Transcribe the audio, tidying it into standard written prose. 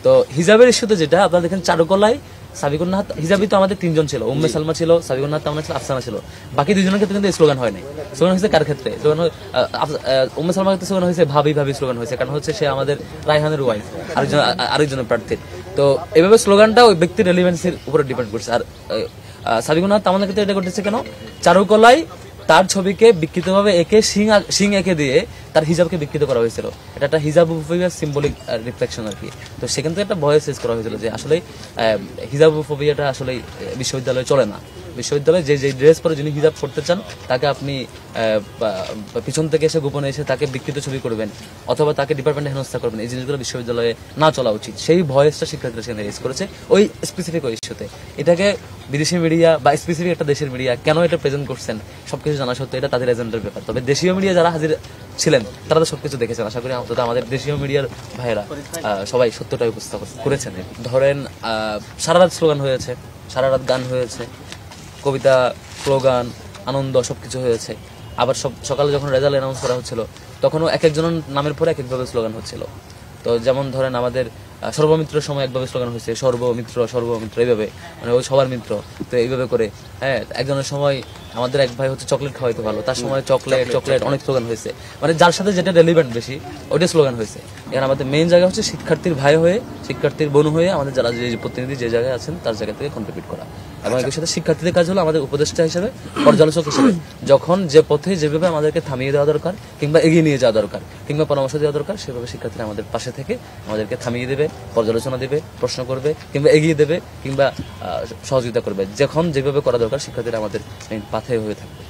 তো হিজাবের ইস্যুতে যেটা আপনারা দেখেন চারুকলায় সাবিকুন নাহার হিজাবি তো আমাদের 3 জন ছিল, উম্মে সালমা ছিল, সাবিকুন নাহার তামনা ছিল, আফসানা ছিল। বাকি 2 জনের ক্ষেত্রে কিন্তু স্লোগান হয় নাই। স্লোগান হয়েছে কার ক্ষেত্রে? স্লোগান উম্মে সালমার ক্ষেত্রে স্লোগান হয়েছে ভাবি ভাবি স্লোগান হয়েছে, কারণ হচ্ছে সে আমাদের রায়হানের ওয়াইফ, আরেকজনের প্রার্থীর। তো এইভাবে স্লোগানটা ওই ব্যক্তির রেলিভেন্সির উপরে ডিপেন্ড করছে। আর সাবিকুন নাহার তামনার ক্ষেত্রে এটা ঘটেছে কেন? চারুকলায় তার ছবিকে বিকৃতভাবে একে শিং এঁকে দিয়ে তার হিজাবকে বিকৃত করা হয়েছিল। এটা একটা হিজাবোফোবিয়ার সিম্বলিক রিফ্লেকশন আর কি। তো সেখান থেকে একটা ভয় শেষ করা হয়েছিল যে আসলে হিজাবোফোবিয়াটা আসলে বিশ্ববিদ্যালয়ে চলে না। বিশ্ববিদ্যালয়ে যে ড্রেস পরে যিনি হিজাব করতে চান তাকে আপনি পিছন থেকে এসে গোপনে এসে তাকে বিকৃত ছবি করবেন অথবা তাকে ডিপার্টমেন্টে হেনস্থা করবেন, এই জিনিসগুলো বিশ্ববিদ্যালয়ে না চলা উচিত। সেই ভয়েসটা শিক্ষার্থীরা সেখানে রেজ করেছে ওই স্পেসিফিক ওই ইস্যুতে। এটাকে বিদেশি মিডিয়া বা স্পেসিফিক একটা দেশের মিডিয়া কেন এটা প্রেজেন্ট করছেন সবকিছু জানা সত্ত্বেও এটা তাদের এজেন্ডার ব্যাপার। তবে দেশীয় মিডিয়া যারা হাজির ছিলেন তারা তো সবকিছু দেখেছেন। আশা করি আমাদের দেশীয় মিডিয়ার ভাইয়েরা সবাই সত্যটা উপস্থাপন করেছেন। ধরেন সারা রাত স্লোগান হয়েছে, সারা রাত গান হয়েছে, কবিতা, স্লোগান, আনন্দ সবকিছু হয়েছে। আবার সকালে যখন রেজাল্ট অ্যানাউন্স করা হচ্ছিল তখনও এক একজনের নামের পরে এক একভাবে স্লোগান হচ্ছিল। তো যেমন ধরেন আমাদের সর্বমিত্রের সময় একভাবে স্লোগান হয়েছে, সর্বমিত্র এইভাবে, মানে ওই সবার মিত্র। তো এইভাবে করে একজনের সময় আমাদের এক ভাই হচ্ছে চকলেট খাওয়াইতে ভালো, তার সময় চকলেট অনেক স্লোগান হয়েছে। মানে যার সাথে যেটা রেলিভেন্ট বেশি ওইটা স্লোগান হয়েছে। এখানে আমাদের মেইন জায়গা হচ্ছে শিক্ষার্থীর ভাই হয়ে, শিক্ষার্থীর বোন হয়ে আমাদের যারা যে প্রতিনিধি যে জায়গায় আছেন তার জায়গা থেকে কন্ট্রিবিউট করা। এবং এর সাথে শিক্ষার্থীদের কাজ হলো আমাদের উপদেষ্টা হিসেবে, পর্যালোচক হিসেবে যখন যে পথে যেভাবে আমাদেরকে থামিয়ে দেওয়া দরকার কিংবা এগিয়ে নিয়ে যাওয়া দরকার কিংবা পরামর্শ দেওয়া দরকার, সেভাবে শিক্ষার্থীরা আমাদের পাশে থেকে আমাদেরকে থামিয়ে দেবে, পর্যালোচনা দেবে, প্রশ্ন করবে কিংবা এগিয়ে দেবে কিংবা সহযোগিতা করবে। যখন যেভাবে করা দরকার শিক্ষার্থীরা আমাদের পাথে হয়ে থাকবে।